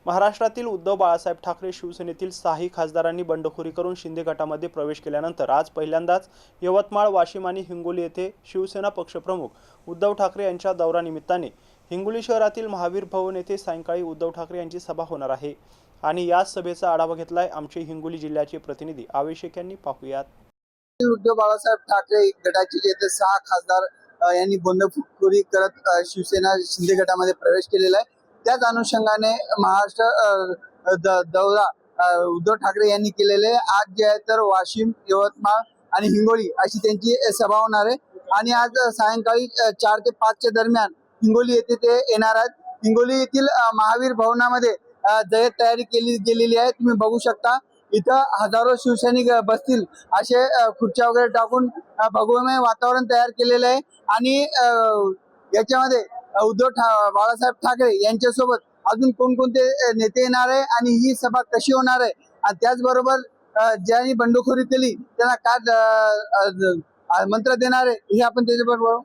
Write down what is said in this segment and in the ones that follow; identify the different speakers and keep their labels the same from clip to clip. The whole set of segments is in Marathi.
Speaker 1: महाराष्ट्रातील उद्धव बाळासाहेब ठाकरे शिवसेनेतील 6 खासदारांनी बंडखोरी करून शिंदे गटामध्ये प्रवेश केल्यानंतर आज पहिल्यांदाच यवतमाळ, वाशिम आणि हिंगोली येथे शिवसेना पक्षप्रमुख उद्धव ठाकरे यांच्या दौऱ्यानिमित्ताने हिंगोली शहरातील महावीर भवन येथे सायंकाळी उद्धव ठाकरे यांची सभा होणार आहे आणि याच सभेचा आढावा घेतलाय आमचे हिंगोली जिल्ह्याचे प्रतिनिधी आवेशेक यांनी. पाहूयात.
Speaker 2: उद्धव बाळासाहेब ठाकरे गटाचे जे 6 खासदार यांनी बंडखोरी करत शिवसेना शिंदे गटामध्ये प्रवेश केलेला आहे. त्याच अनुषंगाने महाराष्ट्र दौरा उद्धव ठाकरे यांनी केलेले. आज जे आहे तर वाशिम, यवतमाळ आणि हिंगोली अशी त्यांची सभा होणार आहे आणि आज सायंकाळी 4 ते 5 दरम्यान हिंगोली येथे ते येणार आहेत. हिंगोली येथील महावीर भवनामध्ये जय्यत तयारी केली गेलेली आहे. तुम्ही बघू शकता इथं हजारो शिवसैनिक बसतील असे खुर्च्या वगैरे टाकून भगवमय वातावरण तयार केलेलं आहे आणि याच्यामध्ये उद्धव बाळासाहेब ठाकरे यांच्यासोबत अजून कोणकोणते नेते येणार आहे आणि ही सभा कशी होणार आहे आणि त्याचबरोबर ज्यांनी बंडखोरी केली त्यांना काय मंत्र देणार आहे हे आपण त्याच्याबरोबर.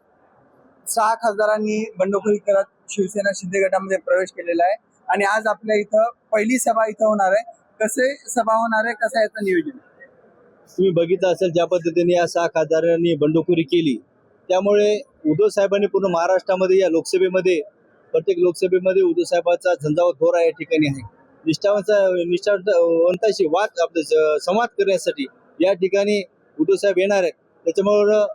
Speaker 2: 6 खासदारांनी बंडखोरी करत शिवसेना शिंदे गटामध्ये प्रवेश केलेला आहे आणि आज आपल्या इथं पहिली सभा इथं होणार आहे. कसे सभा होणार आहे, कसं याचं नियोजन?
Speaker 3: तुम्ही बघितलं असेल ज्या पद्धतीने या 6 खासदारांनी बंडखोरी केली त्यामुळे उद्धव साहेबांनी पूर्ण महाराष्ट्रामध्ये या लोकसभेमध्ये प्रत्येक लोकसभेमध्ये उद्धव साहेबांचा झंझावात दौरा या ठिकाणी आहे. निष्ठावंताशी संवाद करण्यासाठी या ठिकाणी उद्धव साहेब येणार आहेत. त्याच्यामुळं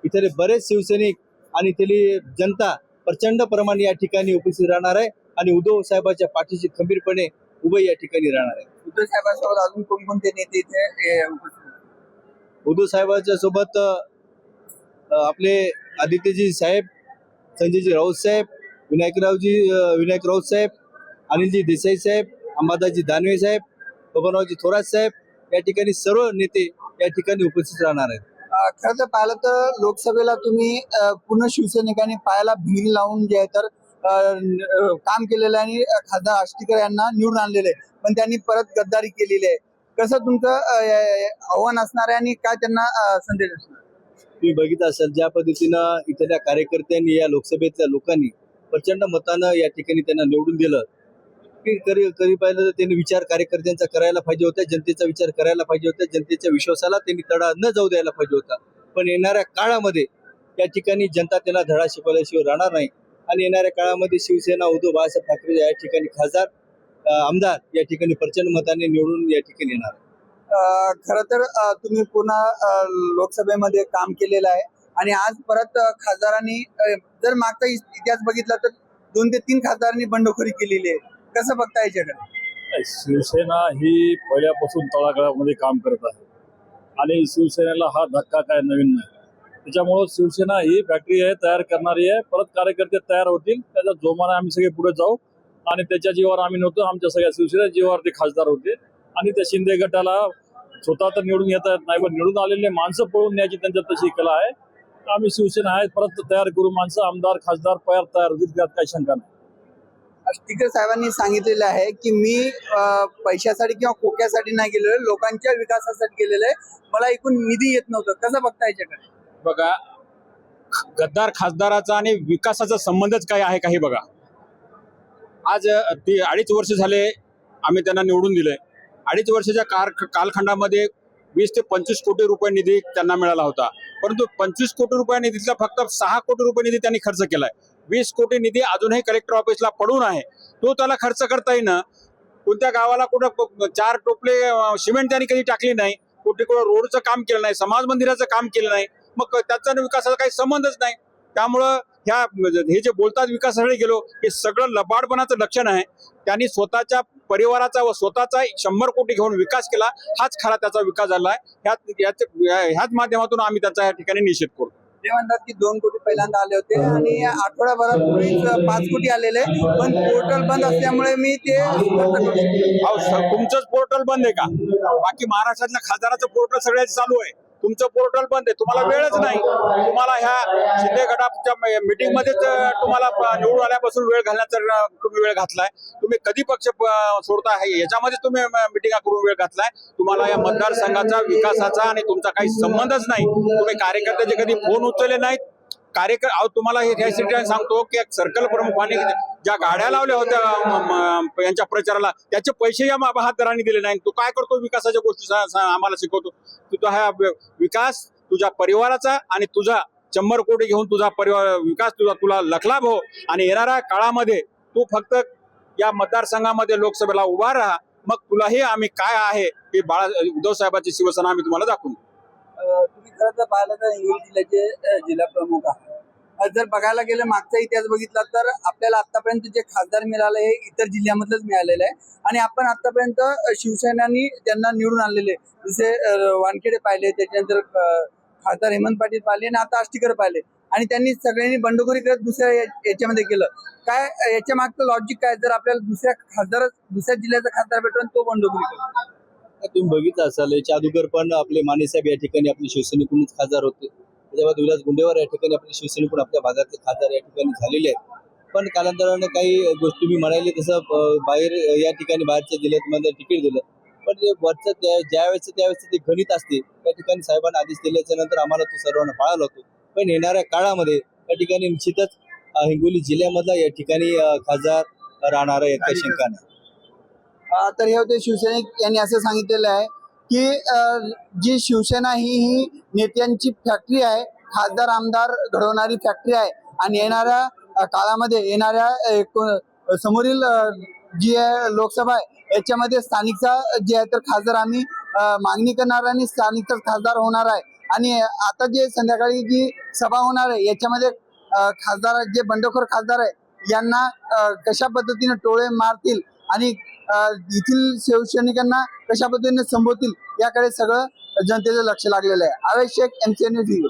Speaker 3: इथले बरेच शिवसैनिक आणि इथली जनता प्रचंड प्रमाणे या ठिकाणी उपस्थित राहणार आहे आणि उद्धव साहेबांच्या पाठीशी खंबीरपणे उभे या ठिकाणी राहणार आहे.
Speaker 2: उद्धव साहेबांसोबत अजून कोणकोणते नेते इथे उपस्थित?
Speaker 3: उद्धव साहेबांच्या सोबत आपले आदित्यजी साहेब, संजयजी राऊत साहेब, विनायक राऊत साहेब, अनिलजी देसाई साहेब, अंबादासजी दानवे साहेब, बबनरावजी थोरात साहेब या ठिकाणी सर्व नेते या ठिकाणी उपस्थित राहणार आहेत.
Speaker 2: खरं तर पाहिलं तर लोकसभेला तुम्ही पूर्ण शिवसैनिकांनी पायाला भिंगरी लावून जे आहे तर काम केलेलं आहे आणि खासदार आष्टीकर यांना निवडून आणलेलं आहे, पण त्यांनी परत गद्दारी केलेली आहे. कसं तुमचं आव्हान असणार आहे आणि काय त्यांना संदेश असणार?
Speaker 3: तुम्ही बघितलं असेल ज्या पद्धतीनं इथल्या कार्यकर्त्यांनी या लोकसभेतल्या लोकांनी प्रचंड मतानं या ठिकाणी त्यांना निवडून दिलं की कधी पाहिलं तर त्यांनी विचार कार्यकर्त्यांचा करायला पाहिजे होता, जनतेचा विचार करायला पाहिजे होता, जनतेच्या विश्वासाला त्यांनी तडा न जाऊ द्यायला पाहिजे होता. पण येणाऱ्या काळामध्ये या ठिकाणी जनता त्यांना धडा शिकवल्याशिवाय राहणार नाही आणि येणाऱ्या काळामध्ये शिवसेना उद्धव बाळासाहेब ठाकरे या ठिकाणी खासदार आमदार या ठिकाणी प्रचंड मताने निवडून या ठिकाणी येणार.
Speaker 2: खरं तर तुम्ही पुन्हा लोकसभेमध्ये काम केलेलं आहे आणि आज परत खासदारांनी जर मागचा इतिहास बघितला तर 2 ते 3 खासदारांनी बंडखोरी केलेली आहे. कसं बघता याच्याकडे?
Speaker 4: शिवसेना ही पहिल्यापासून तळागाळामध्ये काम करत आहे आणि शिवसेनेला हा धक्का काय नवीन नाही. त्याच्यामुळं शिवसेना ही फॅक्टरी आहे, तयार करणारी आहे. परत कार्यकर्ते तयार होतील, त्याच्या जोमाने आम्ही सगळे पुढे जाऊ आणि त्याच्या जीवावर आम्ही नव्हतो, आमच्या सगळ्या शिवसेना जीवावर ते खासदार होते आणि त्या शिंदे गटाला स्वतः तर निवडून येता येत नाही, पण निवडून आलेले माणसं पळून न्यायची त्यांच्यात तशी कला आहे. आम्ही शिवसेना आहे, परत तयार करू माणसं, आमदार खासदार तयार होतील, त्यात काही शंका नाही.
Speaker 2: आष्टीकर साहेबांनी सांगितलेलं आहे की मी पैशासाठी किंवा खोक्यासाठी नाही गेलेलो, लोकांच्या विकासासाठी गेलेलं आहे, मला एकूण निधी येत नव्हतं. कसं बघता याच्याकडे?
Speaker 5: बघा, गद्दार खासदाराचा आणि विकासाचा संबंधच काय आहे काही बघा. आज 2.5 वर्ष झाले आम्ही त्यांना निवडून दिले. 2.5 वर्षाच्या कालखंडामध्ये 20 ते 25 कोटी रुपये निधी त्यांना मिळाला होता, परंतु 25 कोटी रुपये निधीतला फक्त 6 कोटी रुपये निधी त्यांनी खर्च केलाय. 20 कोटी निधी अजूनही कलेक्टर ऑफिसला पडून आहे, तो त्याला खर्च करता येईना. कोणत्या गावाला कुठं 4 टोपले सिमेंट त्यांनी कधी टाकली नाही, कुठे रोडचं काम केलं नाही, समाज मंदिराचं काम केलं नाही, मग त्याचा विकासाचा काही संबंधच नाही. त्यामुळं हे जे बोलतात विकासासाठी गेलो हे सगळं लबाडपणाचं लक्षण आहे. त्यांनी स्वतःच्या परिवाराचा व स्वतःचा 100 कोटी घेऊन विकास केला, हाच खरा त्याचा विकास झाला आहे. ह्याच माध्यमातून आम्ही त्याचा या ठिकाणी निषेध करतो.
Speaker 2: ते म्हणतात की 2 कोटी पहिल्यांदा आले होते आणि आठवड्याभरात 5 कोटी आलेले, पण पोर्टल बंद असल्यामुळे मी ते.
Speaker 5: तुमचंच पोर्टल बंद आहे का? बाकी महाराष्ट्रातल्या खासदाराचं पोर्टल सगळ्याच चालू आहे, तुमचं पोर्टल बंद आहे. तुम्हाला वेळच नाही. तुम्हाला ह्या शिंदे गटाच्या मीटिंग मध्येच तुम्हाला निवडून आल्यापासून वेळ घालण्याचा तुम्ही वेळ घातलाय. तुम्ही कधी पक्ष सोडता याच्यामध्ये तुम्ही मिटिंगा करून वेळ घातलाय. तुम्हाला या मतदारसंघाचा विकासाचा आणि तुमचा काही संबंधच नाही. तुम्ही कार्यकर्त्याचे कधी फोन उचलले नाहीत. तुम्हाला हे सांगतो की सर्कल प्रमुखांनी ज्या गाड्या लावल्या होत्या यांच्या प्रचाराला त्याचे पैसे या बहादरांनी दिले नाही. तू काय करतो विकासाच्या गोष्टी आम्हाला शिकवतो. तुझा हा विकास तुझ्या परिवाराचा आणि तुझा 100 कोटी घेऊन तुझा परिवार विकास तुला लखलाभ हो. आणि येणाऱ्या काळामध्ये तू फक्त या मतदारसंघामध्ये लोकसभेला उभा राहा, मग तुलाही आम्ही काय आहे हे उद्धव साहेबांची शिवसेना आम्ही तुम्हाला दाखवू.
Speaker 2: तुम्ही खरं तर पाहिलं तर हिंगोली जिल्ह्याचे जिल्हा प्रमुख आहे. जर बघायला गेलं मागचा इतिहास बघितला तर आपल्याला आतापर्यंत जे खासदार मिळाले हे इतर जिल्ह्यामधलंच मिळालेलं आहे. आणि आपण आतापर्यंत शिवसेनानी त्यांना निवडून आणलेले जसे वानखेडे पाहिले, त्याच्यानंतर खासदार हेमंत पाटील पाहिले आणि आता आष्टीकर पाहिले. आणि त्यांनी सगळ्यांनी बंडखोरी करत दुसऱ्या याच्यामध्ये केलं. काय याच्या मागचं लॉजिक काय? जर आपल्याला दुसऱ्या जिल्ह्याचा खासदार भेटून तो बंडखोरी करतो.
Speaker 3: तुम्ही बघितलं असाल याच्या अगोदर पण आपले मानेसाहेब या ठिकाणी आपले शिवसेनेकडूनच खासदार होते. त्याच्यामध्ये विलास गुंडेवार या ठिकाणी आपले शिवसेनेकडून आपल्या भागातले खासदार या ठिकाणी झालेले आहेत. पण कालांतराने काही गोष्टी मी म्हणाले तसं बाहेर या ठिकाणी बाहेरच्या जिल्ह्यात तिकीट दिलं. पण जे वरचं त्यावेळेस ते गणित असते त्या ठिकाणी साहेबांना आदेश दिल्याच्या नंतर आम्हाला तो सर्वांना पाळायला होतो. पण येणाऱ्या काळामध्ये त्या ठिकाणी निश्चितच हिंगोली जिल्ह्यामधला या ठिकाणी खासदार राहणार आहे यात शंका नाही.
Speaker 2: तर हे होते शिवसैनिक यांनी असं सांगितलेलं आहे की जी शिवसेना ही नेत्यांची फॅक्टरी आहे, खासदार आमदार घडवणारी फॅक्टरी आहे. आणि येणाऱ्या काळामध्ये समोरील जी आहे लोकसभा आहे याच्यामध्ये स्थानिकचा जे आहे तर खासदार आम्ही मागणी करणार आणि स्थानिकचा खासदार होणार आहे. आणि आता जे संध्याकाळी जी सभा होणार आहे याच्यामध्ये खासदार जे बंडखोर खासदार आहे यांना कशा पद्धतीने टोळे मारतील आणि येथील शिवसैनिकांना कशा पद्धतीने संबोधतील याकडे सगळं जनतेचं लक्ष लागलेलं आहे. आवेश शेख, MCN न्यूज.